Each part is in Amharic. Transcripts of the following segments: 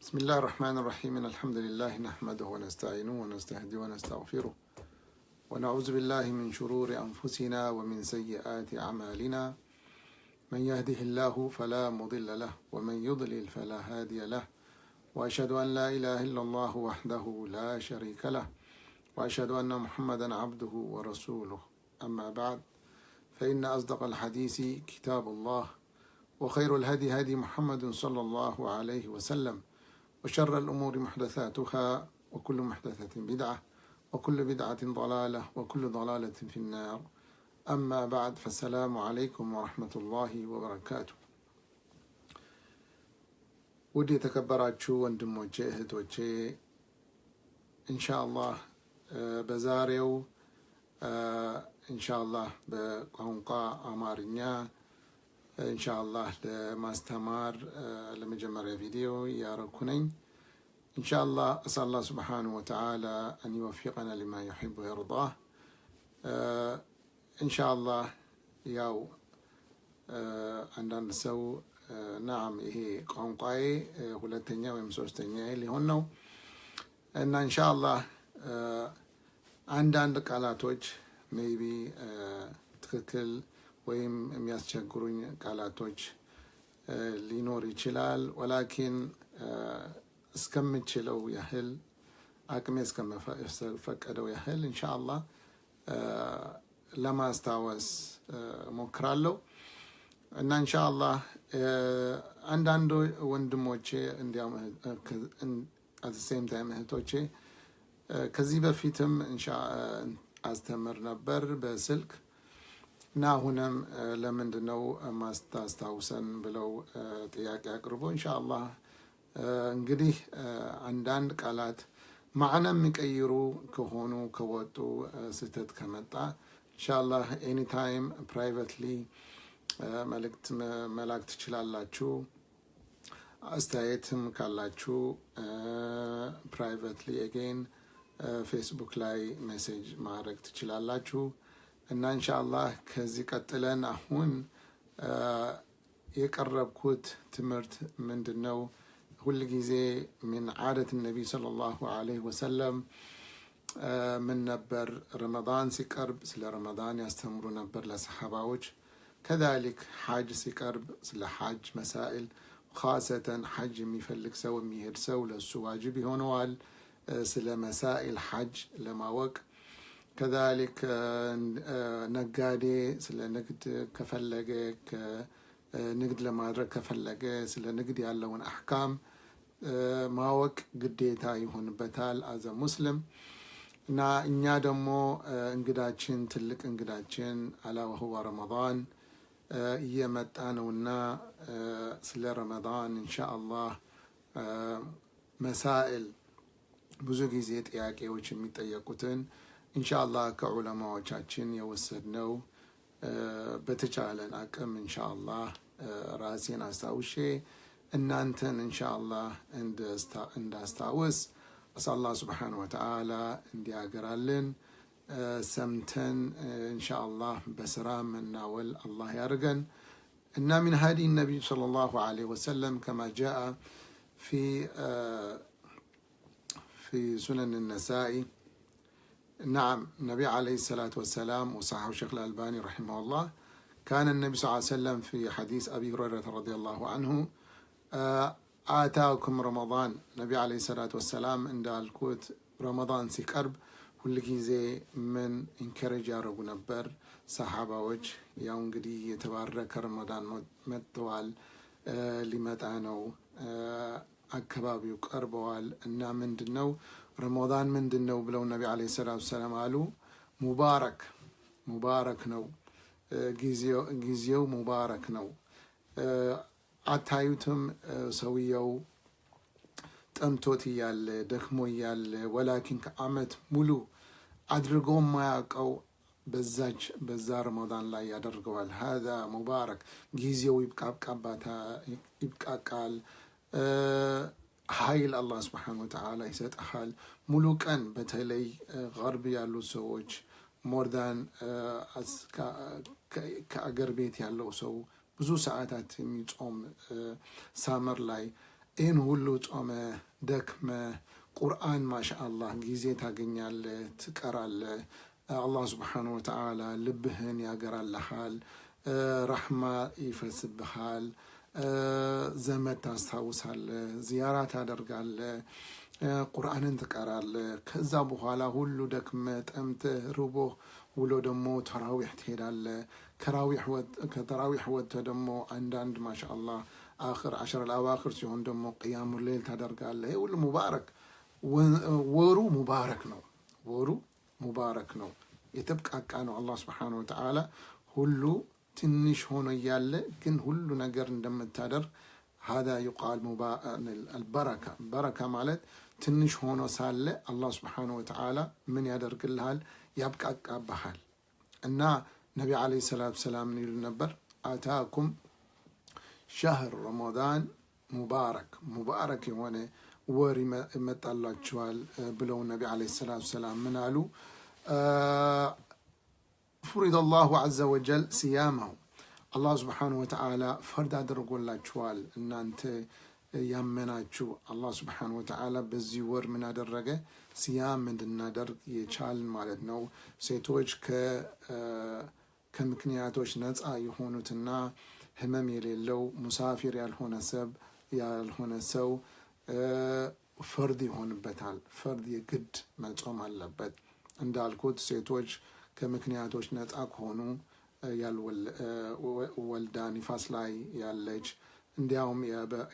بسم الله الرحمن الرحيم الحمد لله نحمده ونستعينه ونستهديه ونستغفره ونعوذ بالله من شرور أنفسنا ومن سيئات أعمالنا من يهده الله فلا مضل له ومن يضلل فلا هادي له وأشهد أن لا إله إلا الله وحده لا شريك له وأشهد أن محمدا عبده ورسوله أما بعد فإن أصدق الحديث كتاب الله وخير الهدي هدي محمد صلى الله عليه وسلم وشر الأمور محدثاتها وكل محدثة بدعة وكل بدعة ضلالة وكل ضلالة في النار أما بعد فالسلام عليكم ورحمة الله وبركاته ودي تكبراتشو وندموچه اهتوچه إن شاء الله بزاريو إن شاء الله بقنقا أمارنيا إن شاء الله لماستمر لمجمر فيديو ياركونين إن شاء الله أسأل الله سبحانه وتعالى أن يوفقنا لما يحب ويرضاه إن شاء الله ياو عندنا نسو نعم إيه قنقاي ሁለተኛ ወይም ሶስተኛ ሊሆን ነው እና إن شاء الله አንዳንድ ቃላቶች ሜይቢ ትክክል ወይም የሚያስቸግሩኝ ቃላቶች ሊኖር ይችላል ወላኪን እስከምችለው ያህል አቅሜ እስከፈቀደው ያህል ኢንሻአላህ ለማስታወስ ሞክራለሁ እና ኢንሻአላህ አንዳንድ ወንድሞቼ እንዲያም at the same time እህቶቼ ከዚህ በፊትም አስተምር ነበር በስልክ እና አሁንም ለምንድነው ማስታወሰን ብለው ጥያቄ አቅርቦ ኢንሻአላህ እንግዲህ አንዳንድ ቃላት ማዕና የሚቀይሩ ከሆኑ ከወጡ ስህተት ከመጣ ኢንሻአላህ ኤኒ ታይም ፕራይቬትሊ መልእክት መላክ ትችላላችሁ አስተያየትም ካላችሁ ፕራይቬትሊ አጌን ፌስቡክ ላይ ሜሴጅ ማድረግ ትችላላችሁ እና ኢንሻአላህ ከዚህ ቀጥለን አሁን የቀረብኩት ትምህርት ምንድነው ሁሉ ጊዜ من عادة النبي صلى الله عليه وسلم من ነበር ረመዳን ሲቀርብ ስለ ረመዳን ያስተምሩ ነበር ለሰሃባዎች كذلك حاج ሲቀርብ ስለ حاج مسائل خاصة حج የሚፈልግ ሰው የሚሄድ ሰው ለሱ ዋጅብ ይሆነዋል ስለ مسائل حج ለማወቅ كذلك نقادي سل نقد كفلقة نقد لما أدرك كفلقة سل نقد يعلون أحكام ماوك قديتا يهون بتال as a Muslim نا إنيا دمو انقداتشين تلك انقداتشين على وهو رمضان يمت أنا ونا سل رمضان إن شاء الله مسائل بزوجي زيت إياكي وشميت أياكوتن ኢንሻአላህ ከዑለማዎቻችን የወሰድነው በተቻለን አቅም ኢንሻአላህ ራሴን አስታውሼ እናንተን ኢንሻአላህ እንዳስታውስ አላህ Subhanahu Wa Ta'ala እንዲያገራልን ሰምተን ኢንሻአላህ በስራ መናወል አላህ ያርገን እና من هدي النبي صلى الله عليه وسلم كما جاء في سنن النسائي نعم النبي عليه الصلاة والسلام وصححه الشيخ الألباني رحمه الله كان النبي صلى الله عليه وسلم في حديث أبي هريرة رضي الله عنه آتاكم رمضان النبي عليه الصلاة والسلام عند الكوت رمضان سيقرب كل كيزي من انكرج يارو نبر صحابة وجه يوم قدي يتبارك رمضان متوال لمتانو أكبابي وقربوال إنا من دنو رمضان من دنو بلو النبي عليه الصلاة والسلام قالوا مبارك نو جيزيو مبارك نو عتايتم سويو تمتوتي يال دخمو يال ولكن كعمت ملو أدرقهم ما يقو بزار رمضان لا يدرقوال هذا مبارك جيزيو يبقى قال ኃይል አላህ Subhanahu Wa Ta'ala ይሰጣል ሙሉ ቀን በተለይ غرب ያሉ ሰዎች more than ከአገር ቤት ያለው ሰው ብዙ ሰዓታት የሚጾም ሳመር ላይ ይህን ሁሉ ጾመ ደክመ ቁርአን ማሻአላህ ጊዜ ታገኛለህ፣ ትቀራለህ። አላህ ስብሓነሁ ወተዓላ ልብህን ያገራልሃል፣ ረሕማ ይፈስብሃል፣ ዘመድ ታስታውሳለህ፣ ዚያራ ታደርጋለህ፣ ቁርአንን ትቀራለህ። ከዛ በኋላ ሁሉ ደክመ ጠምተህ ርቦህ ውሎ ደግሞ ተራዊሕ ትሄዳለህ። ከተራዊሕ ወጥተህ ደግሞ አንዳንድ ማሻአላህ አኽር ዐሽር አልአዋኽር ሲሆን ደግሞ ቅያሙ ሌል ታደርጋለህ። ይህ ሁሉ ሙባረክ ወሩ ሙባረክ ነው። ወሩ ሙባረክ ነው፣ የተብቃቃ ነው። አላህ ስብሓነሁ ወተዓላ ሁሉ ትንሽ ሆኖ እያለ ግን ሁሉ ነገር እንደምታደርግ ሀዛ ዩቃል አልበረካ። በረካ ማለት ትንሽ ሆኖ ሳለ አላህ ስብሓነሁ ወተዓላ ምን ያደርግልሃል? ያብቃቃብሃል። እና ነቢ ዓለይሂ ሰላቱ ወሰላም ይሉ ነበር አታኩም ሸህር ረመዳን ሙባረክ፣ ሙባረክ የሆነ ወር ይመጣላችኋል ብለው ነቢ ዓለይሂ ሰላቱ ወሰላም ምን አሉ? ፉሪደ አላሁ ዐዘ ወጀል ሲያመሁ፣ አላህ ስብሓነሁ ወተዓላ ፈርድ አድርጎላችኋል። እናንተ ያመናችሁ አላህ ስብሓነሁ ወተዓላ በዚህ ወር ምን አደረገ? ሲያም እንድናደርግ የቻልን ማለት ነው። ሴቶች ከምክንያቶች ነፃ የሆኑትና ህመም የሌለው ሙሳፊር ያልሆነ ሰው ፈርድ ይሆንበታል። ፈርድ የግድ መጾም አለበት። እንዳልኩት ሴቶች ከምክንያቶች ነፃ ከሆኑ ወልዳ ኒፋስ ላይ ያለች እንዲያውም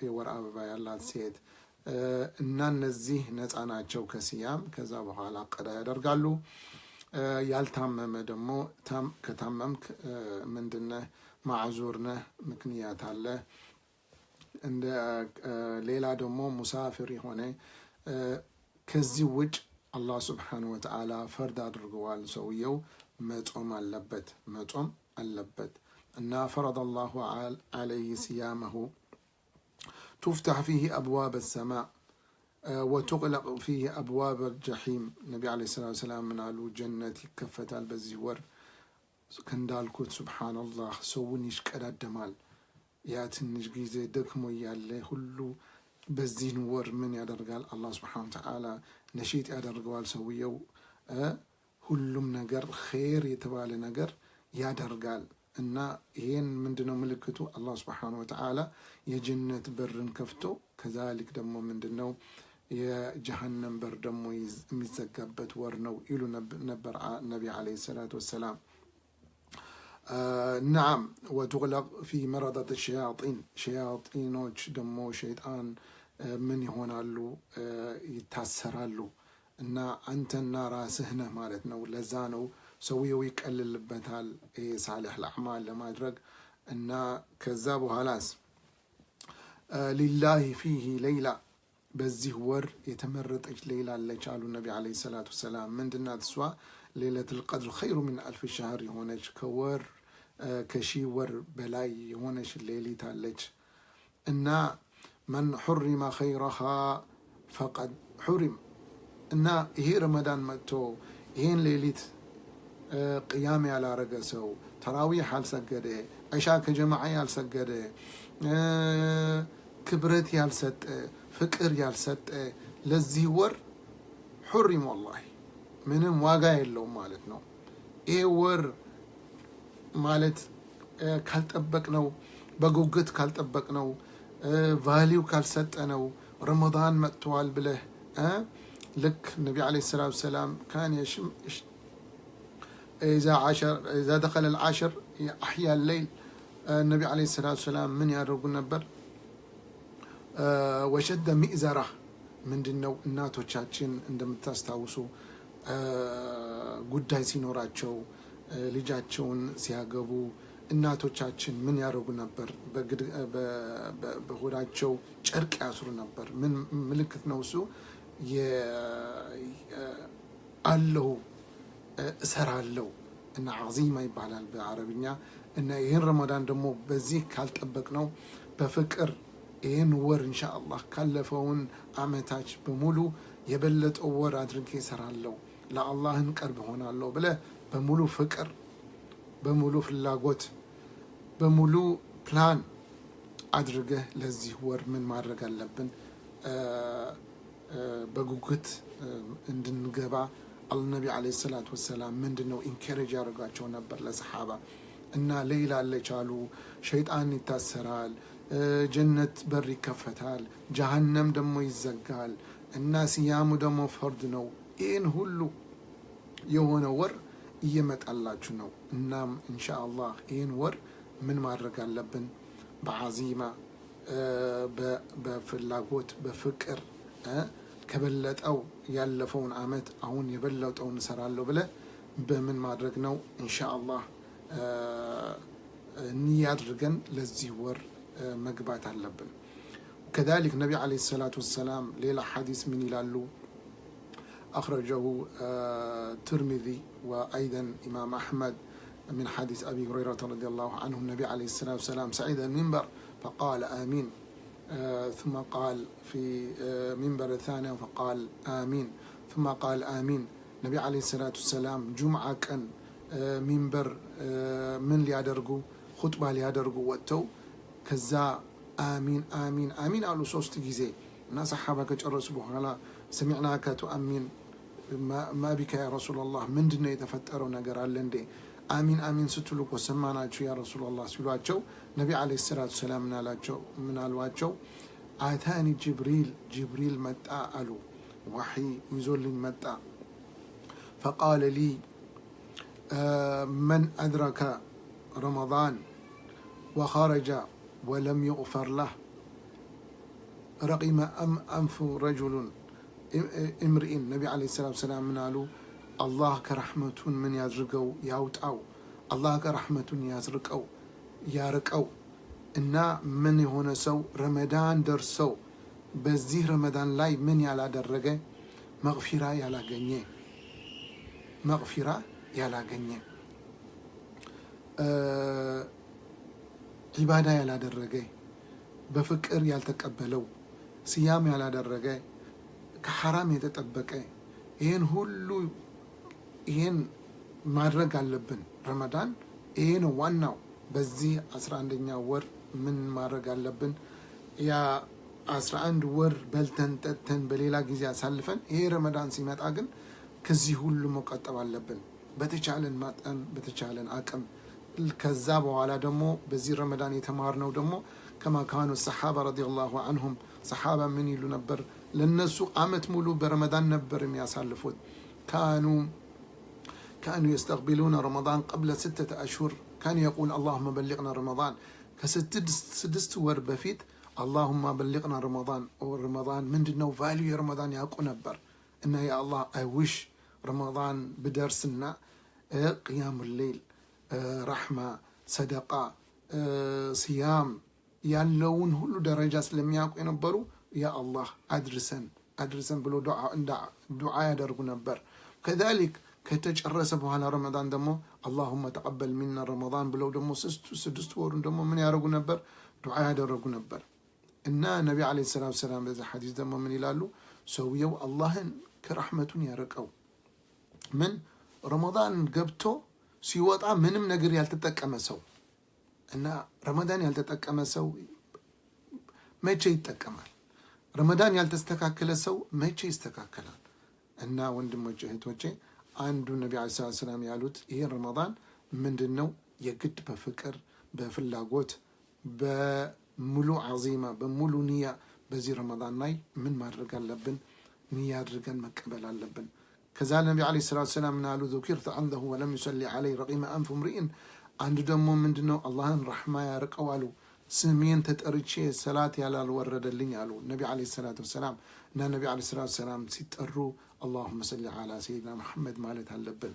የወር አበባ ያላት ሴት እና እነዚህ ነፃ ናቸው ከሲያም። ከዛ በኋላ ቀዳ ያደርጋሉ። ያልታመመ ደግሞ ከታመምክ ምንድነህ? ማዕዙር ነህ፣ ምክንያት አለ። እንደ ሌላ ደግሞ ሙሳፊር የሆነ ከዚህ ውጭ አላህ ስብሓነሁ ወተዓላ ፈርድ አድርገዋል። ሰውየው መጾም አለበት፣ መጾም አለበት። እና ፈረደ አላሁ ዐለይሂ ሲያመሁ ቱፍተሕ ፊህ አብዋብ ሰማእ ወቱቅለቅ ፊህ አብዋብ ጀሒም። ነቢ ዓለይሂ ሰላቱ ወሰላም ምን አሉ? ጀነት ይከፈታል በዚህ ወር። እንዳልኩት ሱብሓነላህ ሰውን ይሽቀዳደማል። ያ ትንሽ ጊዜ ደክሞ እያለ ሁሉ በዚህን ወር ምን ያደርጋል? አላህ ስብሓነሁ ወተዓላ ነሺጥ ያደርገዋል። ሰውየው ሁሉም ነገር ኸይር የተባለ ነገር ያደርጋል። እና ይሄን ምንድነው ምልክቱ? አላህ ስብሓነሁ ወተዓላ የጀነት በርን ከፍቶ ከዛሊክ ደግሞ ምንድነው የጀሃነም በር ደግሞ የሚዘጋበት ወር ነው ይሉ ነበር ነቢ ዓለይሂ ሰላቱ ወሰላም። ነዓም ወቱግለቅ ፊ መረደት ሸያጢን፣ ሸያጢኖች ደግሞ ሸይጣን ምን ይሆናሉ? ይታሰራሉ። እና አንተና ራስህ ነህ ማለት ነው። ለዛ ነው ሰውየው ይቀልልበታል ሳሊሕ ለአዕማል ለማድረግ። እና ከዛ በኋላስ ሊላሂ ፊህ ሌይላ፣ በዚህ ወር የተመረጠች ሌላ አለች አሉ ነቢ ዓለይሂ ሰላቱ ወሰላም። ምንድናት እሷ? ሌለቱል ቀድር ኸይሩ ሚን አልፍ ሸህር የሆነች ከሺህ ወር በላይ የሆነች ሌሊት አለች። እና መን ሑሪመ ኸይረሃ ፈቀድ ሑሪም። እና ይሄ ረመዳን መጥቶ ይሄን ሌሊት ቅያም ያላረገ ሰው፣ ተራዊሕ ያልሰገደ፣ ዒሻ ከጀማዓ ያልሰገደ፣ ክብረት ያልሰጠ፣ ፍቅር ያልሰጠ ለዚህ ወር ሑሪም ወላሂ ምንም ዋጋ የለውም ማለት ነው። ይሄ ወር ማለት ካልጠበቅነው፣ በጉጉት ካልጠበቅነው፣ ቫሊው ካልሰጠነው ረመዳን መጥተዋል ብለህ ልክ ነቢ ዓለይሂ ሰላቱ ወሰላም ካን የሽም ኢዛ ደኸለ አልዓሽር አሕያ ሌይል፣ ነቢ ዓለይሂ ሰላቱ ወሰላም ምን ያደርጉ ነበር? ወሸደ ሚእዘራ። ምንድን ነው? እናቶቻችን እንደምታስታውሱ ጉዳይ ሲኖራቸው ልጃቸውን ሲያገቡ እናቶቻችን ምን ያደርጉ ነበር? በሆዳቸው ጨርቅ ያስሩ ነበር። ምን ምልክት ነው እሱ? አለሁ እሰራለሁ እና ዓዚማ ይባላል በአረብኛ። እና ይህን ረመዳን ደግሞ በዚህ ካልጠበቅ ነው በፍቅር ይህን ወር ኢንሻአላህ ካለፈውን አመታች በሙሉ የበለጠው ወር አድርጌ እሰራለሁ፣ ለአላህን ቀርብ ሆናለሁ ብለህ በሙሉ ፍቅር፣ በሙሉ ፍላጎት፣ በሙሉ ፕላን አድርገህ ለዚህ ወር ምን ማድረግ አለብን በጉጉት እንድንገባ አልነቢ አለይሂ ሰላቱ ወሰላም ምንድነው ኢንከሬጅ ያደርጋቸው ነበር ለሰሃባ እና ሌላ አለቻሉ ሸይጣን ይታሰራል ጀነት በር ይከፈታል ጀሃነም ደግሞ ይዘጋል እና ሲያሙ ደግሞ ፈርድ ነው ይህን ሁሉ የሆነ ወር እየመጣላችሁ ነው እናም ኢንሻአላህ ይህን ወር ምን ማድረግ አለብን በዓዚማ በፍላጎት በፍቅር ከበለጠው ያለፈውን አመት አሁን የበለጠውን እንሰራለሁ ብለ በምን ማድረግ ነው ኢንሻአላህ ንያ አድርገን ለዚህ ወር መግባት አለብን كذلك النبي عليه الصلاة والسلام ليلة حديث من يلالو أخرجه الترمذي وأيضا إمام أحمد من حديث أبي هريرة رضي الله عنه النبي عليه الصلاة والسلام صعد المنبر فقال آمين ثم قال في منبر ثاني فقال آمين ثم قال آمين النبي عليه الصلاة والسلام جمعة كان منبر من ليادرقو خطبة ليادرقو وقتو كذا آمين آمين آمين قالوا صوت جزء الناس صحابة كجرسوا بحالا سمعناك تؤمن ما بك يا رسول الله من دنا يتفتروا نجار اللندي آمين آمين ستلوك وسمعنا يا رسول الله سلواتشو نبي عليه الصلاة والسلام من الواتشو آتاني جبريل متى قالوا وحي يزول متى فقال لي من أدرك رمضان وخرج ولم يغفر له رقم أنف رجل امرئ النبي عليه الصلاة والسلام من قالوا الله كرحمة من يزرقو يوتأو الله كرحمة يزرقو يارقو إنا من هنا سو رمضان درسو بزيه رمضان لاي من يالا درقه مغفرة يالا غنيه مغفرة يالا غنيه عبادة يالا درقه بفكر يالتقبلو صيام يالا درقه كحرام يتطبقه ይሄን ሁሉ ይሄን ማድረግ አለብን ረመዳን ይሄ ነው ዋናው በዚህ 11ኛ ወር ምን ማድረግ አለብን ያ 11 ወር በልተን ጠጥተን በሌላ ጊዜ አሳልፈን ይሄ ረመዳን ሲመጣ ግን ከዚህ ሁሉ መቆጠብ አለብን በተቻለን ማጠን በተቻለን አቅም ከዛ በኋላ ደግሞ በዚህ ረመዳን የተማርነው ደግሞ كما كانوا الصحابة رضي الله عنهم صحابة من يلو نبر للناس عامت مولو برمضان نبر يصلفون كانوا يستقبلون رمضان قبل 6 أشهر كان يقول اللهم بلغنا رمضان كستدست ور بفيت اللهم بلغنا رمضان ورمضان من دنو فاليو رمضان يقو نبر إنه يا الله I wish رمضان بدرسنا قيام الليل رحمة صدقة صيام ያለውን ሁሉ ደረጃ ስለሚያውቁ የነበሩ ያ አላህ አድርሰን ብሎ ዱዓ ያደርጉ ነበር كذلك ከተጨረሰ በኋላ ረመዳን ደግሞ اللهم تقبل منا رمضان ብለው ደግሞ ስድስት ወሩን ደግሞ ምን ያደርጉ ነበር ዱዓ ያደርጉ ነበር እና ነቢ አለይሂ ሰላቱ ሰላም በዛ ሐዲስ ደግሞ ምን ይላሉ ሰውየው አላህን ከረህመቱን ያርቀው ምን ረመዳን ገብቶ ሲወጣ ምንም ነገር ያልተጠቀመ ሰው እና ረመዳን ያልተጠቀመ ሰው መቼ ይጠቀማል ረመዳን ያልተስተካከለ ሰው መቼ ይስተካከላል እና ወንድሞቼ እህቶቼ አንዱ ነቢ አለይሂ ሰላም ያሉት ይሄ ረመዳን ምንድነው የግድ በፍቅር በፍላጎት በሙሉ ዓዚማ በሙሉ ንያ በዚህ ረመዳን ላይ ምን ማድረግ አለብን ንያ አድርገን መቀበል አለብን ከዛ ነቢ አለይሂ ሰላም ናሉ ذكرت عنده ولم يصلي عليه رقم أنف امرئ አንዱ ደግሞ ምንድነው አላህን ረህማ ያርቀው አሉ ስሜን ተጠርቼ ሰላት ያላልወረደልኝ አሉ ነቢ አለይሂ ሰላቱ ወሰላም እና ነቢ አለይሂ ሰላቱ ወሰላም ሲጠሩ اللهم صل على سيدنا محمد ማለት አለብን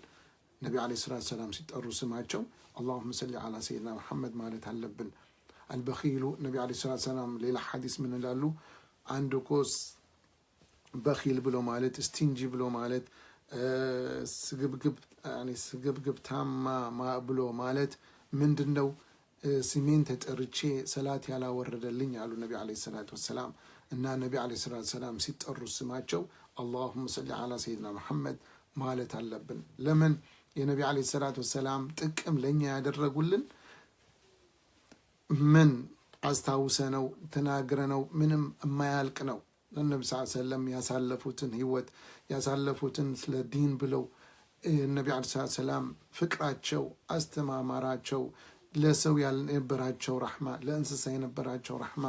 ነቢ አለይሂ ሰላቱ ወሰላም ሲጠሩ ስማቸው اللهم صل على سيدنا محمد ማለት አለብን البخيل ነቢ አለይሂ ሰላቱ ወሰላም ሌላ ሐዲስ ምን ይላሉ አንዱ ኮስ በኺል ብሎ ማለት ስቲንጂ ብሎ ማለት ስግብግብ ታማ ብሎ ማለት ምንድነው ስሜን ተጠርቼ ሰላት ያላወረደልኝ አሉ ነቢ አለይሂ ሰላቱ ወሰላም እና ነቢ አለይሂ ሰላቱ ወሰላም ሲጠሩ ስማቸው اللهم صل على سيدنا محمد ማለት አለብን ለምን የነቢ አለይሂ ሰላቱ ወሰላም ጥቅም ለኛ ያደረጉልን ምን አስታውሰነው ተናግረነው ምንም የማያልቅ ነው። ነቢ ሰለም ያሳለፉትን ህይወት ያሳለፉትን ስለ ዲን ብለው ነቢ ዐለይሂ ሰላም ፍቅራቸው፣ አስተማማራቸው፣ ለሰው የነበራቸው ረሕማ፣ ለእንስሳ የነበራቸው ረሕማ፣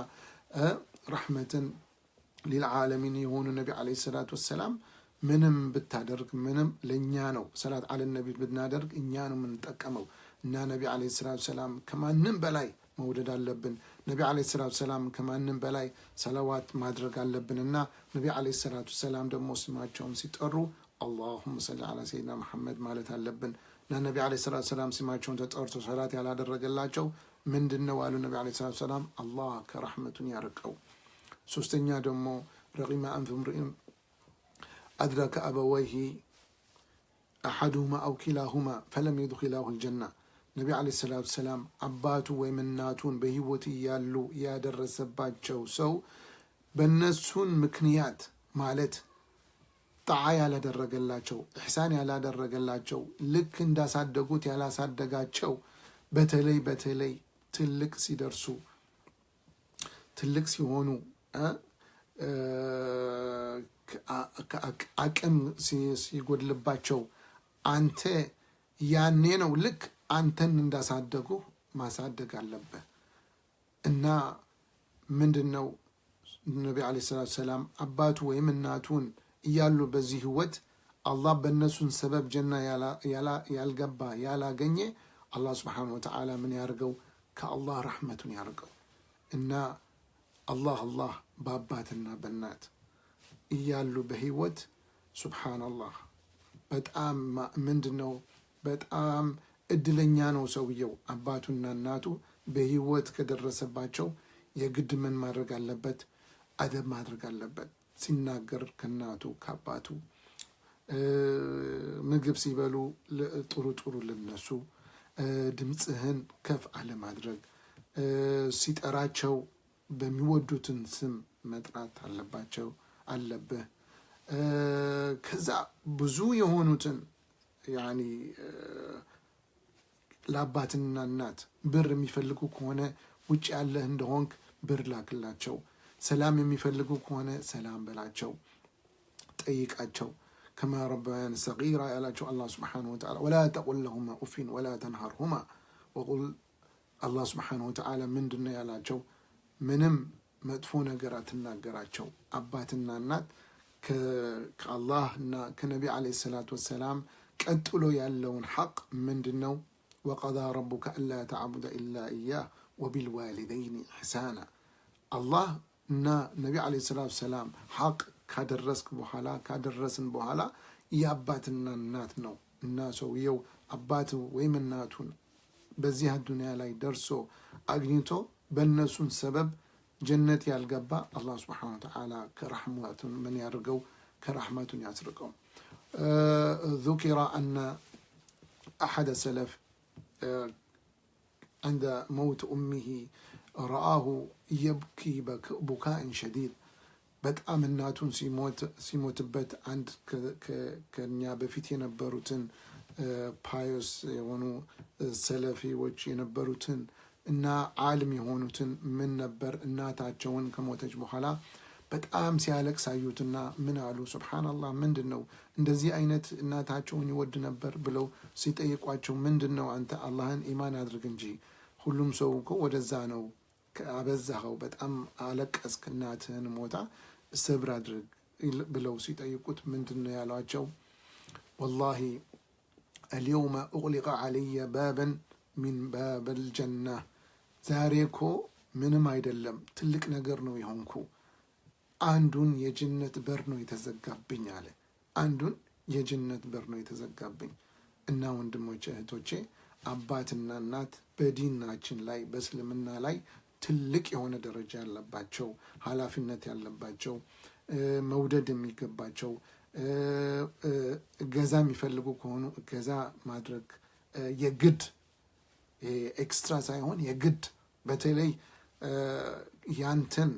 ረሕመትን ሊልዓለሚን የሆኑ ነቢ ዐለይሂ ሰላቱ ወሰላም ምንም ብታደርግ ምንም ለእኛ ነው። ሰላት አለ ነቢ ብናደርግ እኛ ነው የምንጠቀመው እና ነቢ ዐለይሂ ሰላቱ ወሰላም ከማንም በላይ መውደድ አለብን። ነቢ ዐለይሂ ሰላቱ ወሰላም ከማንም በላይ ሰለዋት ማድረግ አለብንና ነቢ ዐለይሂ ሰላቱ ወሰላም ደግሞ ስማቸውን ሲጠሩ አላሁመ ሰሊ ዐላ ሰይድና መሐመድ ማለት አለብን። እና ነቢ ዐለይሂ ሰላቱ ወሰላም ስማቸውን ተጠርቶ ሰላት ያላደረገላቸው ምንድን ነው አሉ ነቢ ዐለይሂ ሰላቱ ወሰላም? አላህ ከረሕመቱን ያርቀው። ሶስተኛ ደግሞ ረቂመ አንፍ እምሪእን አድረከ አበወይሂ አሐዱሁማ አው ኪላሁማ ፈለም የድኺላሁ ልጀና። ነቢ ዐለይሂ ሰላቱ ወሰላም አባቱ ወይም እናቱን በህይወት እያሉ ያደረሰባቸው ሰው በእነሱን ምክንያት ማለት ጣዓ ያላደረገላቸው፣ ኢሕሳን ያላደረገላቸው፣ ልክ እንዳሳደጉት ያላሳደጋቸው፣ በተለይ ትልቅ ሲደርሱ ትልቅ ሲሆኑ አቅም ሲጎድልባቸው አንተ ያኔ ነው ልክ አንተን እንዳሳደጉ ማሳደግ አለብህ። እና ምንድን ነው ነቢ ዐለይሂ ሰላቱ ሰላም አባቱ ወይም እናቱን እያሉ በዚህ ህይወት አላህ በእነሱን ሰበብ ጀና ያልገባ ያላገኘ አላህ ስብሓነሁ ወተዓላ ምን ያርገው? ከአላህ ረሕመቱን ያርገው። እና አላህ በአባትና በእናት እያሉ በህይወት ሱብሓነላህ በጣም ምንድን ነው በጣም እድለኛ ነው ሰውየው። አባቱና እናቱ በህይወት ከደረሰባቸው የግድ ምን ማድረግ አለበት? አደብ ማድረግ አለበት። ሲናገር ከእናቱ ከአባቱ፣ ምግብ ሲበሉ ጥሩ ልነሱ፣ ድምፅህን ከፍ አለማድረግ፣ ሲጠራቸው በሚወዱትን ስም መጥራት አለብህ። ከዛ ብዙ የሆኑትን ያኒ ለአባትና እናት ብር የሚፈልጉ ከሆነ ውጭ ያለህ እንደሆንክ ብር ላክላቸው። ሰላም የሚፈልጉ ከሆነ ሰላም በላቸው፣ ጠይቃቸው። ከማ ረበያን ሰጊራ ያላቸው አላህ ስብሓነሁ ወተዓላ ወላ ተቁል ለሁማ ኡፊን ወላ ተንሃርሁማ ወቁል አላህ ስብሓነሁ ወተዓላ ምንድን ነው ያላቸው? ምንም መጥፎ ነገር አትናገራቸው። አባትና እናት ከአላህና ከነቢ ዐለይሂ ሰላቱ ወሰላም ቀጥሎ ያለውን ሐቅ ምንድን ነው? ወቀዳ ረቡከ አላ ተዕቡደ ኢላ ኢያህ ወቢልዋሊደይኒ ኢሕሳና። አላህ እና ነቢ ዐለይሂ ሰላቱ ወሰላም ሐቅ ካደረስን በኋላ የአባትና እናት ነው። እና ሰውየው አባት ወይም እናቱን በዚህ አዱንያ ላይ ደርሶ አግኝቶ በእነሱን ሰበብ ጀነት ያልገባ አላህ ስብሓነሁ ወተዓላ ከረሕመቱን ምን ያድርገው? ከረሕመቱን ያስርቀው። ذكر أن أحد السلف عند موت أمه رآه يبكي بكاء شديد. በጣም እናቱን ሲሞትበት አንድ ከኛ በፊት የነበሩትን ፓዮስ የሆኑ ሰለፊዎች የነበሩትን እና ዓለም የሆኑትን ምን ነበር እናታቸውን ከሞተች በኋላ በጣም ሲያለቅስ አዩትና ምን አሉ? ሱብሓነላህ ምንድን ነው እንደዚህ አይነት እናታቸውን ይወድ ነበር ብለው ሲጠይቋቸው ምንድን ነው አንተ አላህን ኢማን አድርግ እንጂ ሁሉም ሰው እኮ ወደዛ ነው፣ አበዛኸው፣ በጣም አለቀስክ፣ እናትህን ሞታ ሰብር አድርግ ብለው ሲጠይቁት ምንድን ነው ያሏቸው? ወላሂ አልየውመ ኡግሊቀ ዐለየ ባበን ሚን ባብል ጀና። ዛሬ እኮ ምንም አይደለም ትልቅ ነገር ነው የሆንኩ፣ አንዱን የጀነት በር ነው የተዘጋብኝ አለ። አንዱን የጀነት በር ነው የተዘጋብኝ። እና ወንድሞቼ እህቶቼ፣ አባትና እናት በዲናችን ላይ በእስልምና ላይ ትልቅ የሆነ ደረጃ ያለባቸው፣ ኃላፊነት ያለባቸው፣ መውደድ የሚገባቸው፣ እገዛ የሚፈልጉ ከሆኑ እገዛ ማድረግ የግድ ኤክስትራ ሳይሆን የግድ። በተለይ ያንተን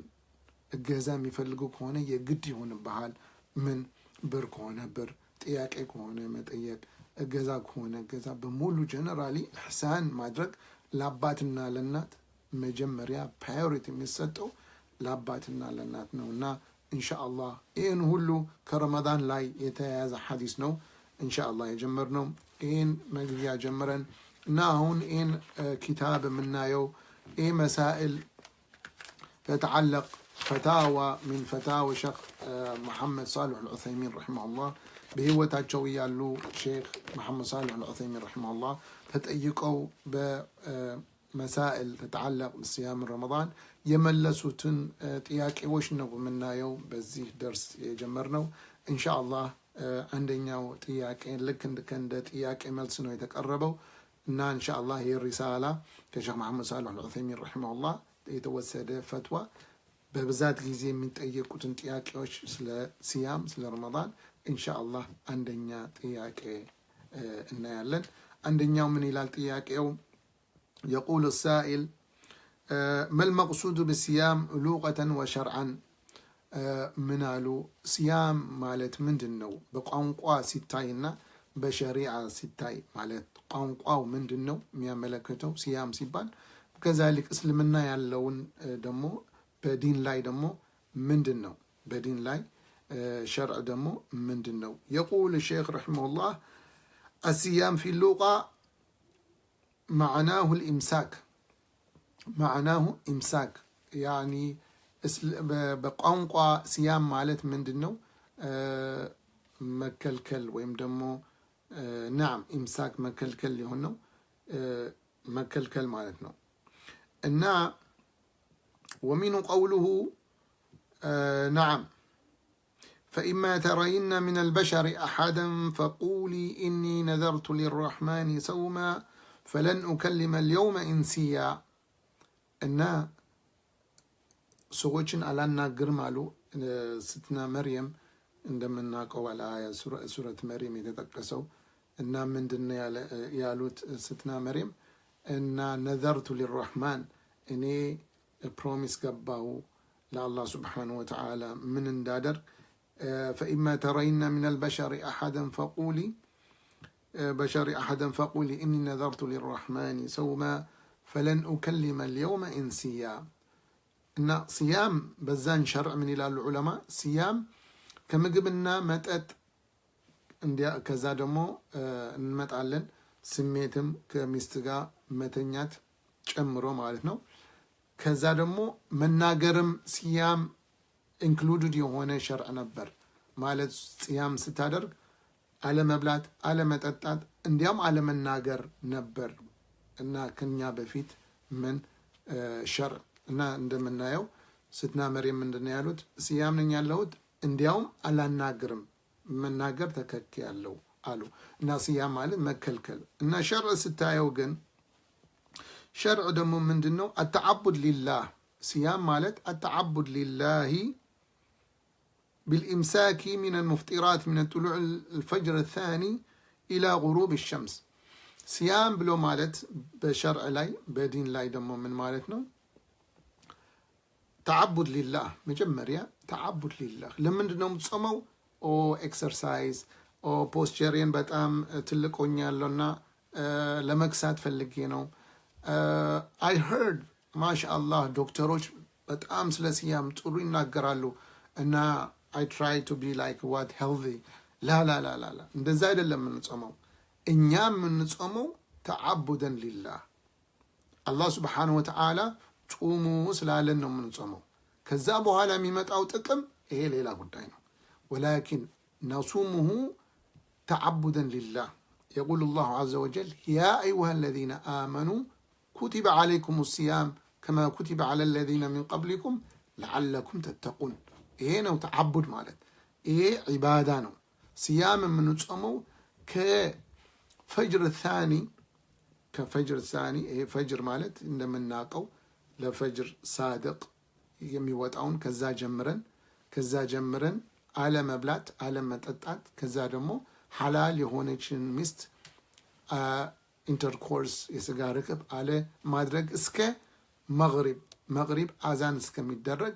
እገዛ የሚፈልጉ ከሆነ የግድ ይሆንብሃል። ምን ብር ከሆነ ብር፣ ጥያቄ ከሆነ መጠየቅ፣ እገዛ ከሆነ እገዛ። በሙሉ ጀነራሊ ኢሕሳን ማድረግ ለአባትና ለእናት መጀመሪያ ፕራዮሪቲ የሚሰጠው ለአባትና ለእናት ነውና ኢንሻአላህ ይህን ሁሉ ከረመዳን ላይ የተያያዘ ሐዲስ ነው ኢንሻአላህ የጀመርነው። ይህን መግቢያ ጀምረን እና አሁን ይህን ኪታብ የምናየው ይህ መሳኢል ተተዓለቅ ፈታዋ ሚን ፈታዋ ሼክ መሐመድ ሳሊሕ አልዑሰይሚን ረሒመሁላህ በህይወታቸው እያሉ ሼክ መሐመድ ሳሊሕ አልዑሰይሚን ረሒመሁላህ ተጠይቀው በመሳኢል ተተዓለቅ ብስያም ረመዳን የመለሱትን ጥያቄዎች ነው የምናየው በዚህ ደርስ የጀመርነው ኢንሻአላህ። አንደኛው ጥያቄ ልክ እንደ ጥያቄ መልስ ነው የተቀረበው እና ኢንሻአላህ ይህ ሪሳላ ከሼክ መሐመድ ሳሊሕ አልዑሰይሚን ረሒመሁላህ የተወሰደ ፈትዋ በብዛት ጊዜ የሚጠየቁትን ጥያቄዎች ስለ ሲያም ስለ ረመዳን ኢንሻአላህ አንደኛ ጥያቄ እናያለን። አንደኛው ምን ይላል ጥያቄው? يقول السائل ما المقصود بالصيام لغة وشرعا؟ ምን አሉ ሲያም ማለት ምንድን ነው በቋንቋ ሲታይና በሸሪዓ ሲታይ ማለት ቋንቋው ምንድን ነው የሚያመለክተው ሲያም ሲባል ከዛሊክ እስልምና ያለውን ደግሞ በዲን ላይ ደግሞ ምንድን ነው በዲን ላይ ሸርዕ ደግሞ ምንድን ነው? يقول الشيخ رحمه الله الصيام في اللغة معناه الإمساك معناه إمساك يعني በቋንቋ ሲያም ማለት ምንድን ነው መከልከል ወይም ደግሞ ናም ኢምሳክ መከልከል ሊሆን ነው መከልከል ማለት ነው እና ومن قوله نعم فإما ترين من البشر أحدا فقولي إني نذرت للرحمن صوما فلن أكلم اليوم إنسيا እና ሰዎችን አላናግርም አሉ ስትና መርየም እንደምናውቀው አላያ ሱረት መርየም የተጠቀሰው እና ምንድነው ያሉት ስትና መርየም እና ነዘርቱ ሊልረሕማን እኔ ፕሮሚስ ገባሁ ለአላህ ስብሓነሁ ወተዓላ ምን እንዳደርግ فإما ترين من البشر أحدا فقولي إني نذرت للرحمن صوما فلن أكلم اليوم إنسيا እና ሲያም በዛን ሸርዕ ምን ይላሉ ዑለማ ሲያም ከምግብና መጠጥ ከዛ ደግሞ እንመጣለን ስሜትም ከሚስት ጋር መተኛት ጨምሮ ማለት ነው። ከዛ ደግሞ መናገርም ሲያም ኢንክሉድድ የሆነ ሸርዕ ነበር ማለት ሲያም ስታደርግ አለመብላት አለመጠጣት እንዲያም አለመናገር ነበር እና ከኛ በፊት ምን ሸርዕ እና እንደምናየው ስትና መርየም ምንድነው ያሉት ሲያም ነኝ ያለሁት እንዲያውም አላናግርም መናገር ተከልክያለሁ አሉ እና ሲያም ማለት መከልከል እና ሸርዕ ስታየው ግን ሸርዕ ደግሞ ምንድነው التعبد لله ሲያም ማለት التعبد لله بالإمساك من المفطرات من طلوع الفجر الثاني إلى غروب الشمس ሲያም ብሎ ማለት በሸርዕ ላይ በዲን ላይ ደግሞ ምን ማለት ነው تعبد لله መጀመሪያ تعبد لله ለምንድን ነው የምትጾመው ኤክሰርሳይዝ ፖስቸሬን በጣም ትልቅ ሆኛለሁና ለመክሳት ፈልጌ ነው I heard ማሻአላህ ዶክተሮች በጣም ስለ ሲያም ጥሩ ይናገራሉ እና I try to be like what healthy ላ እንደዛ አይደለም የምንጾመው እኛ የምንጾመው تعبدا لله አላህ ስብሓነሁ ወተዓላ ጾሙ ስላለን ነው የምንጾመው ከዛ በኋላ የሚመጣው ጥቅም ይሄ ሌላ ጉዳይ ነው ولكن نصومه تعبدا لله يقول الله عز وجل يا أيها الذين آمنوا كتب عليكم الصيام كما كتب على الذين من قبلكم لعلكم تتقون ይሄ ነው ተዓቡድ ማለት ይሄ ዒባዳ ነው ሲያም የምንጾመው ከፈጅር ሳኒ ይሄ ፈጅር ማለት እንደምናውቀው ለፈጅር ሳድቅ የሚወጣውን ከዛ ጀምረን አለመብላት አለመጠጣት ከዛ ደግሞ ሐላል የሆነችን ሚስት ኢንተርኮርስ የስጋ ርክብ አለ ማድረግ እስከ መግሪብ አዛን እስከሚደረግ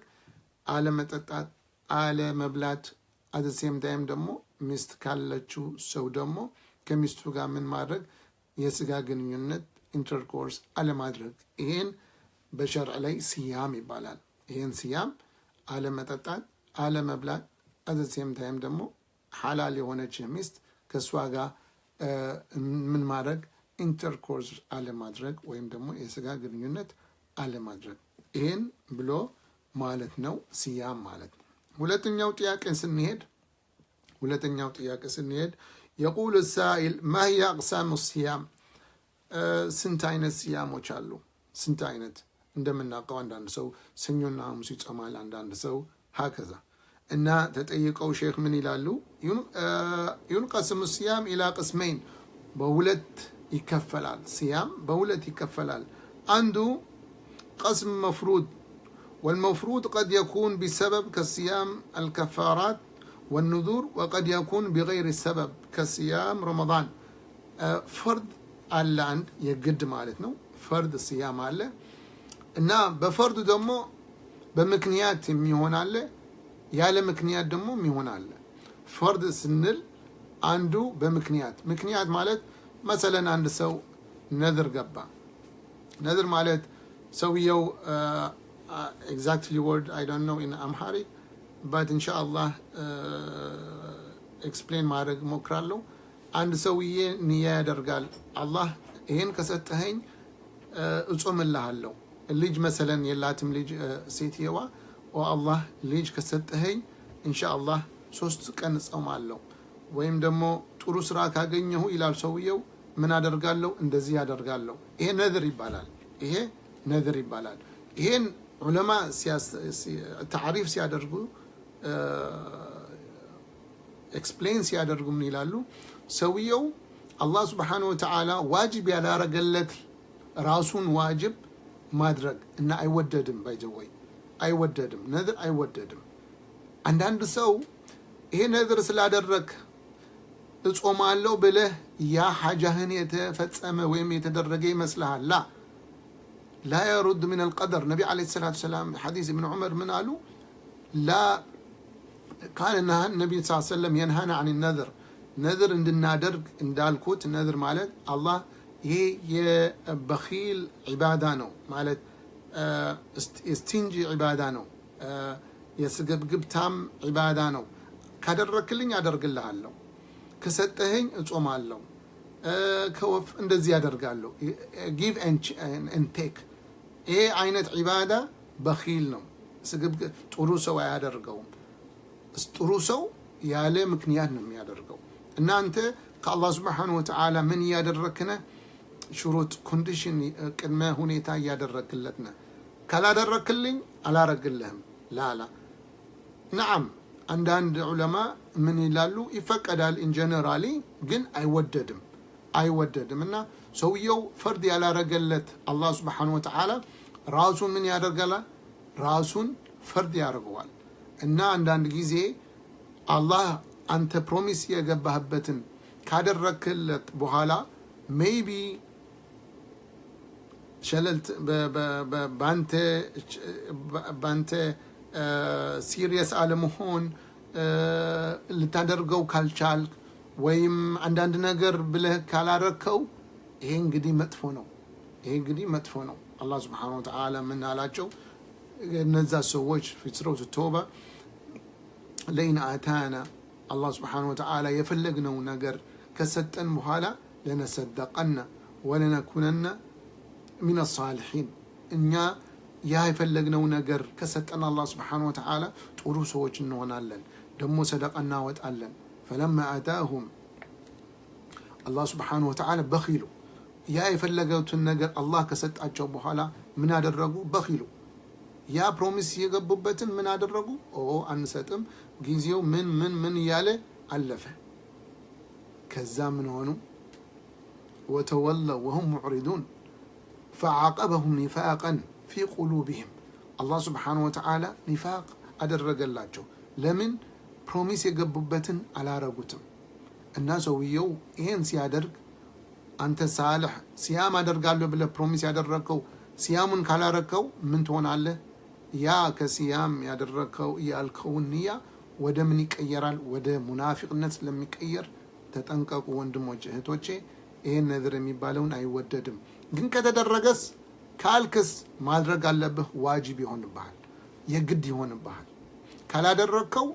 አለመጠጣት አለመብላት አት ሴም ታይም ደግሞ ሚስት ካለችው ሰው ደግሞ ከሚስቱ ጋር ምን ማድረግ የስጋ ግንኙነት ኢንተርኮርስ አለማድረግ ይሄን በሸርዕ ላይ ሲያም ይባላል። ይህን ሲያም አለመጠጣት፣ አለመብላት፣ አዘሴም ታይም ደግሞ ሐላል የሆነች ሚስት ከእሷ ጋር ምን ማድረግ ኢንተርኮርስ አለማድረግ ወይም ደግሞ የስጋ ግንኙነት አለማድረግ፣ ይህን ብሎ ማለት ነው ሲያም ማለት ነው። ሁለተኛው ጥያቄ ስንሄድ የቁል ሳኢል ማ ሂየ አቅሳሙ ሲያም፣ ስንት አይነት ሲያሞች አሉ? ስንት አይነት? እንደምናውቀው አንዳንድ ሰው ሰኞና ሐሙስ ይጾማል፣ አንዳንድ ሰው ሀከዛ እና ተጠይቀው ሼክ ምን ይላሉ? ዩንቀስሙ ሲያም ኢላ ቅስመይን፣ በሁለት ይከፈላል። ሲያም በሁለት ይከፈላል። አንዱ ቀስም መፍሩድ والمفروض قد يكون بسبب كصيام الكفارات والنذور وقد يكون بغير السبب كصيام رمضان. فرض አለ አንድ የግድ ማለት ነው። ፈርድ ሲያም አለ እና በፈርዱ ደግሞ በምክንያት የሚሆን አለ፣ ያለ ምክንያት ደግሞ የሚሆን አለ። ፈርድ ስንል አንዱ ምክንያት ማለት መሰለን አንድ ሰው ነድር ገባ። ነድር ማለት ሰውየው exactly word I don't know in Amharic but inshallah explain ማድረግ ሞክራለሁ። አንድ ሰውዬ ንያ ያደርጋል፣ አላህ ይሄን ከሰጠኸኝ እጾምልሃለሁ። ልጅ መሰለን የላትም ልጅ ሴትየዋ፣ አላህ ልጅ ከሰጠኸኝ ኢንሻአላህ 3 ቀን እጾማለሁ፣ ወይም ደግሞ ጥሩ ስራ ካገኘሁ ይላል ሰውየው፣ ምን አደርጋለሁ? እንደዚህ ያደርጋለሁ። ይሄ ነድር ይባላል። ይሄን ዑለማ ታሪፍ ሲያደርጉ ኤክስፕሌን ሲያደርጉ ምን ይላሉ? ሰውየው አላህ ስብሓነሁ ወተዓላ ዋጅብ ያላረገለት ራሱን ዋጅብ ማድረግ እና አይወደድም። ባይዘወይ አይወደድም፣ ነድር አይወደድም። አንዳንድ ሰው ይሄ ነድር ስላደረግ እጾማለሁ ብለህ ያ ሐጃህን የተፈጸመ ወይም የተደረገ ይመስልሃል። ላ የሩድ ምን አልቀደር። ነቢ ዓለይሂ ሰላቱ ወሰላም ሐዲስ ኢብኑ ዑመር ምን አሉ? ካነ ነቢ ስ ሰለም የንሃና አን ነድር፣ ነድር እንድናደርግ እንዳልኩት። ነድር ማለት አላህ ይሄ የበኺል ዒባዳ ነው ማለት የስቲንጂ ዒባዳ ነው፣ የስግብግብታም ዒባዳ ነው። ካደረክልኝ አደርግልሃለሁ፣ ከሰጠኸኝ እጾማለሁ፣ ከወፍ እንደዚህ ያደርጋለሁ። ጊቭ ኤንድ ቴክ። ይሄ አይነት ዒባዳ በኺል ነው። ጥሩ ሰው አያደርገውም። ጥሩ ሰው ያለ ምክንያት ነው የሚያደርገው። እናንተ ከአላህ ስብሓነሁ ወተዓላ ምን እያደረክነ? ሽሩጥ ኮንዲሽን፣ ቅድመ ሁኔታ እያደረክለት ነ። ካላደረክልኝ አላረግልህም። ላላ ነዓም። አንዳንድ ዑለማ ምን ይላሉ? ይፈቀዳል ኢንጀነራሊ፣ ግን አይወደድም። እና ሰውየው ፈርድ ያላረገለት አላህ ስብሓነሁ ወተዓላ ራሱን ምን ያደርጋል? ራሱን ፈርድ ያደርገዋል። እና አንዳንድ ጊዜ አላህ አንተ ፕሮሚስ የገባህበትን ካደረክለት በኋላ ሜይቢ ሸለልት ባንተ ሲሪየስ አለመሆን ልታደርገው ካልቻልክ ወይም አንዳንድ ነገር ብለህ ካላረከው ይሄ እንግዲህ መጥፎ ነው። አላህ ስብሓነሁ ወተዓላ ምን አላቸው? እነዛ ሰዎች ፊትረቱ ተውባ ለኢን አታና አላህ ስብሓነሁ ወተዓላ የፈለግነው ነገር ከሰጠን በኋላ ለነሰደቀና ወለነኩነና ሚነ ሳሊሒን፣ እኛ ያ የፈለግነው ነገር ከሰጠን አላህ ስብሓነሁ ወተዓላ ጥሩ ሰዎች እንሆናለን፣ ደግሞ ሰደቃ እናወጣለን። ፈለማ አታሁም አላህ ስብሓነሁ ወተዓላ በኺሉ፣ ያ የፈለገቱን ነገር አላህ ከሰጣቸው በኋላ ምን አደረጉ? በኺሉ። ያ ፕሮሚስ የገቡበትን ምን አደረጉ? አንሰጥም፣ ጊዜው ምን እያለ አለፈ። ከዛ ምን ሆኑ? ወተወለው ወሁም ሙዕሪዱን ፈዓቀበሁም ኒፋቀን ፊ ቁሉብህም። አላህ ስብሓነሁ ወተዓላ ኒፋቅ አደረገላቸው። ለምን? ፕሮሚስ የገቡበትን አላረጉትም። እና ሰውየው ይሄን ሲያደርግ አንተ ሳልሕ ሲያም አደርጋለሁ ብለህ ፕሮሚስ ያደረግከው ሲያሙን ካላረከው ምን ትሆናለህ? ያ ከሲያም ያደረግከው ያልከውን ንያ ወደ ምን ይቀየራል? ወደ ሙናፊቅነት ስለሚቀየር ተጠንቀቁ ወንድሞች እህቶቼ። ይሄን ነድር የሚባለውን አይወደድም። ግን ከተደረገስ ካልክስ ማድረግ አለብህ ዋጅብ ይሆንብሃል የግድ ይሆንብሃል ካላደረከው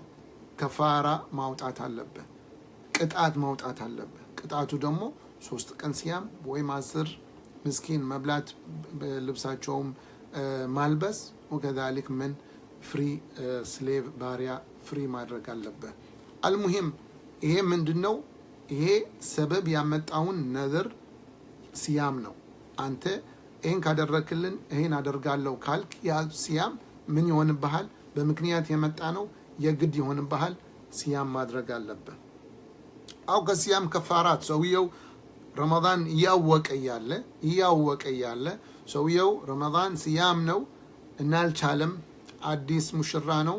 ከፋራ ማውጣት አለብህ ቅጣት ማውጣት አለብህ ቅጣቱ ደግሞ 3 ቀን ሲያም ወይ 10 ምስኪን መብላት በልብሳቸውም ማልበስ وكذلك من ፍሪ ስሌቭ ባሪያ ፍሪ ማድረግ አለብህ አልሙሂም ይሄ ምንድነው ይሄ ሰበብ ያመጣውን ነዝር ሲያም ነው አንተ ይሄን ካደረክልን ይሄን አደርጋለሁ ካልክ ያ ሲያም ምን ይሆንብሃል በምክንያት የመጣ ነው የግድ ይሆንብሃል ሲያም ማድረግ አለብህ አው ከሲያም ከፋራት ሰውየው ረመዳን ያወቀ ያለ ሰውየው ረመዳን ሲያም ነው እናልቻለም አዲስ ሙሽራ ነው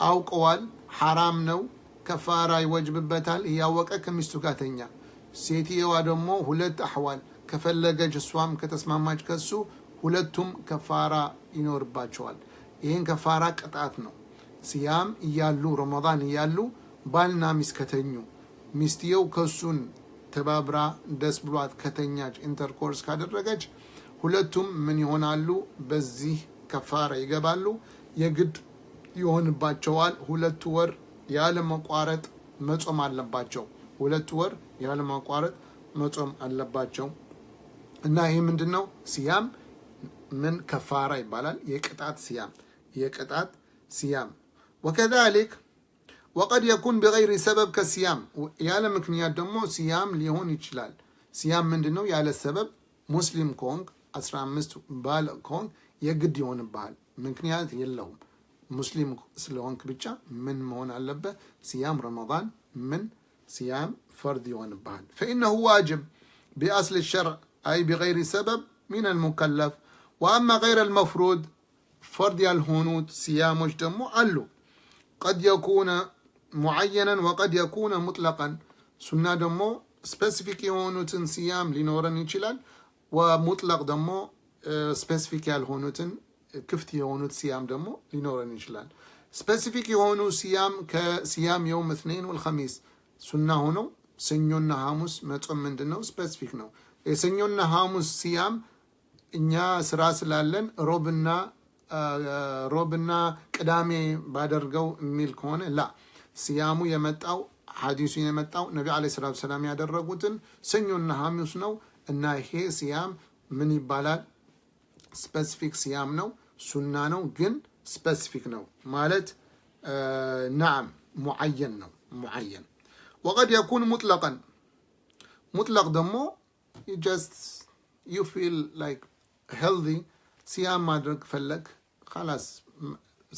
አውቀዋል حرام ነው ከፋራ ይወጅብበታል ያወቀ ከሚስቱ ጋር ተኛ ሴትየዋ ደግሞ ሁለት አህዋል ከፈለገች እሷም ከተስማማች ከሱ ሁለቱም ከፋራ ይኖርባቸዋል ይሄን ከፋራ ቅጣት ነው ሲያም ይያሉ ረመዳን ይያሉ ባልና ሚስት ከተኙ ሚስትየው ከሱን ተባብራ ደስ ብሏት ከተኛች ኢንተርኮርስ ካደረገች ሁለቱም ምን ይሆናሉ በዚህ ከፋራ ይገባሉ የግድ ይሆንባቸዋል 2 ወር ያለ መቋረጥ መጾም አለባቸው 2 ወር ያለ መቋረጥ መጾም አለባቸው እና ይሄ ምንድነው ሲያም ምን ከፋራ ይባላል የቅጣት ሲያም وكذلك وقد يكون بغير سبب كالصيام ያለ ምክንያት ደግሞ ሲያም ሊሆን ይችላል ሲያም ምንድነው ያለ ሰበብ ሙስሊም ኮንግ 15 ባል ኮንግ የግድ ይሆንብሃል ምክንያት የለውም ሙስሊም ስለሆንክ ብቻ ምን መሆን አለበት ሲያም ረመዳን ምን ሲያም فرض ይሆንብሃል فإنه واجب بأصل الشرع أي بغير سبب من المكلف وأما غير المفروض فرض ያልሆኑት ሲያሞች ደግሞ አሉ قد يكون معينا وقد يكون مطلقا سنة دمو specific የሆኑትን ሲያም ሊኖረን ይችላል ومطلق ደግሞ specific ያልሆኑትን ክፍት የሆኑት ሲያም ደግሞ ሊኖረን ይችላል specific የሆኑ ሲያም ከሲያም يوم الاثنين والخميس ሱና ሆኖ ሰኞና ሐሙስ መጾም ምንድነው specific ነው የሰኞና ሐሙስ ሲያም እኛ ስራ ስላለን ሮብና ቅዳሜ ባደርገው የሚል ከሆነ ላ ሲያሙ የመጣው ሐዲሱ የመጣው ነብዩ አለይሂ ሰላቱ ሰላም ያደረጉትን ሰኞና ሐሙስ ነው እና ይሄ ሲያም ምን ይባላል ስፔሲፊክ ሲያም ነው ሱና ነው ግን ስፔሲፊክ ነው ማለት نعم معين ነው معين وقد يكون مطلق ደግሞ you feel like healthy ሲያም ማድረግ ፈለክ خلاص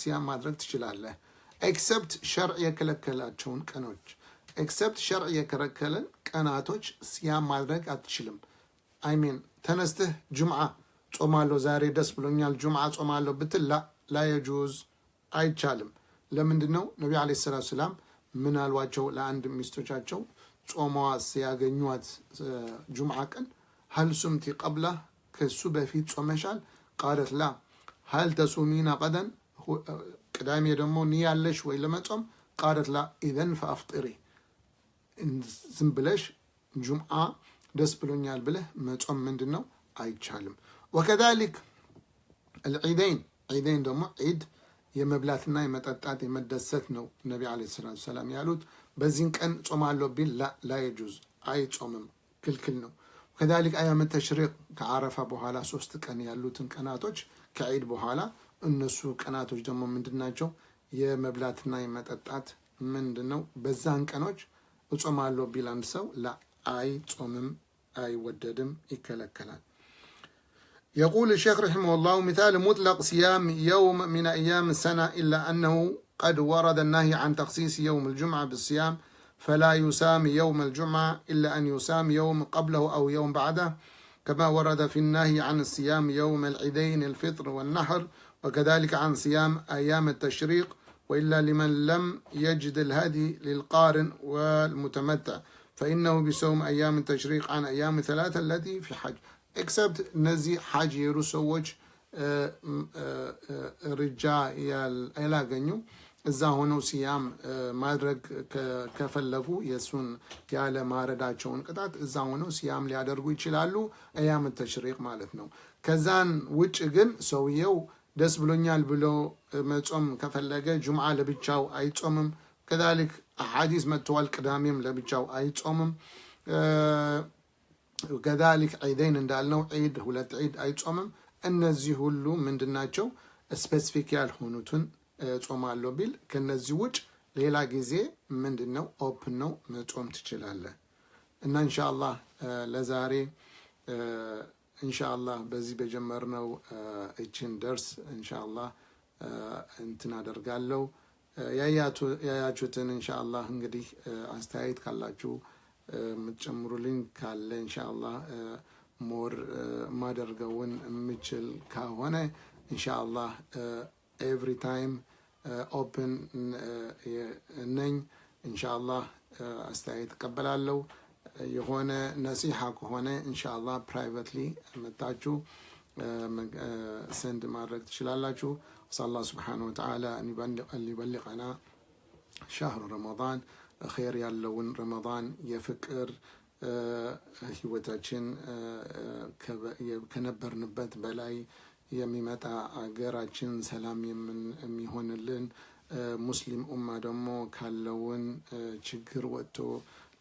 ሲያም ማድረግ ትችላለህ except شرع የከለከላቸውን ቀኖች except شرع የከለከለን ቀናቶች ሲያም ማድረግ አትችልም I mean ተነስተህ ጁምዓ ጾማለሁ ዛሬ ደስ ብሎኛል ጁምዓ ጾማለሁ ብትል ላ يجوز አይቻልም ለምንድነው ነብዩ አለይሂ ሰላቱ ሰላም ምን አልዋቸው ለአንድ ሚስቶቻቸው ጾማዋ ሲያገኙት ጁምዓ ቀን هل سمتي قبله ከሱ በፊት ጾመሻል قالت لا هل تصومين غدا ቅዳሜ ደግሞ ንያለሽ ወይ ለመጾም قالت لا اذا فافطري ዝም ብለሽ ጁምዓ ደስ ብሎኛል ብለህ መጾም ምንድነው አይቻልም وكذلك العيدين ደግሞ ዒድ የመብላትና የመጠጣት የመደሰት ነው ነብዩ አለይሂ ሰላቱ ሰላም ያሉት በዚህን ቀን ጾማለሁ ቢል لا يجوز አይጾምም ክልክል ነው وكذلك ايام التشريق ከአረፋ በኋላ 3 ቀን ያሉትን ቀናቶች ከዒድ በኋላ እነሱ ቀናቶች ደግሞ ምንድናቸው የመብላትና የመጠጣት ምንድነው በዛን ቀኖች እጾማለሁ ቢል አንድ ሰው አይጾምም አይወደድም ይከለከላል يقول الشيخ رحمه الله مثال مطلق صيام يوم من أيام السنة إلا أنه قد ورد النهي عن تخصيص يوم الجمعة بالصيام فلا يسام يوم الجمعة إلا أن يسام يوم قبله أو يوم بعده كما ورد في النهي عن الصيام يوم العيدين الفطر والنحر وكذلك عن صيام أيام التشريق وإلا لمن لم يجد الهدي للقارن والمتمتع فإنه بصوم أيام التشريق عن أيام 3 التي في حج except نزي حج يرو سوج رجاء يلاغنيو እዛ ሆነው ሲያም ማድረግ ከፈለጉ የእሱን ያለ ማረዳቸውን ቅጣት እዛ ሆነው ሲያም ሊያደርጉ ይችላሉ። አያም ተሽሪቅ ማለት ነው። ከዛን ውጭ ግን ሰውየው ደስ ብሎኛል ብሎ መጾም ከፈለገ ጁምዓ ለብቻው አይጾምም። ከዛሊክ አሐዲስ መጥተዋል፣ ቅዳሜም ለብቻው አይጾምም። ከዛሊክ ዒደይን እንዳልነው ዒድ ሁለት ዒድ አይጾምም። እነዚህ ሁሉ ምንድናቸው? ስፔሲፊክ ያልሆኑትን ጾማለሁ ቢል ከነዚህ ውጭ ሌላ ጊዜ ምንድነው ኦፕን ነው መጾም ትችላለህ። እና ኢንሻአላህ ለዛሬ ኢንሻአላህ በዚህ በጀመርነው እችን ደርስ ኢንሻአላህ እንትን አደርጋለሁ። ያያችሁትን ኢንሻአላህ እንግዲህ አስተያየት ካላችሁ የምትጨምሩልኝ ካለ ኢንሻአላህ ሞር ማደርገውን የምችል ከሆነ ኢንሻአላህ ኤቭሪ ታይም ኦፕን ነኝ። ኢንሻአላህ አስተያየት እቀበላለሁ። የሆነ ነሲሐ ከሆነ ኢንሻአላህ ፕራይቬትሊ መጣችሁ ሰንድ ማድረግ ትችላላችሁ። ሰለላሁ ሱብሓነሁ ወተዓላ አን ይበልገና ሻህሩ ረመዳን ኸይር ያለውን ረመዳን የፍቅር ህይወታችን ከነበርንበት በላይ የሚመጣ አገራችን ሰላም የሚሆንልን ሙስሊም ኡማ ደግሞ ካለውን ችግር ወጥቶ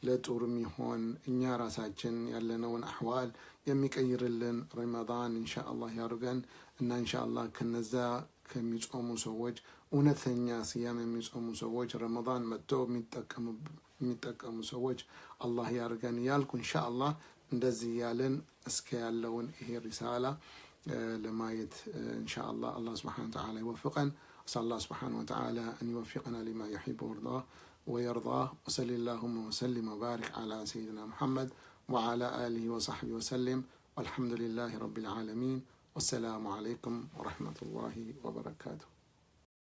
ለጥሩ የሚሆን እኛ ራሳችን ያለነውን አህዋል የሚቀይርልን ረመዳን ኢንሻአላህ ያርገን እና ኢንሻአላህ ከነዛ ከሚጾሙ ሰዎች እውነተኛ ሲያም የሚጾሙ ሰዎች ረመዳን መጥቶ የሚጠቀሙ ሰዎች አላህ ያርገን ያልኩ ኢንሻአላህ እንደዚህ ያለን እስከ ያለውን ይሄ ሪሳላ ለማየት ኢንሻአላህ አላህ Subhanahu Wa Ta'ala يوفقنا. أسأل الله سبحانه وتعالى أن يوفقنا لما يحب ويرضاه وصلى اللهم وسلم وبارك على سيدنا محمد وعلى آله وصحبه وسلم والحمد لله رب العالمين والسلام عليكم ورحمة الله وبركاته.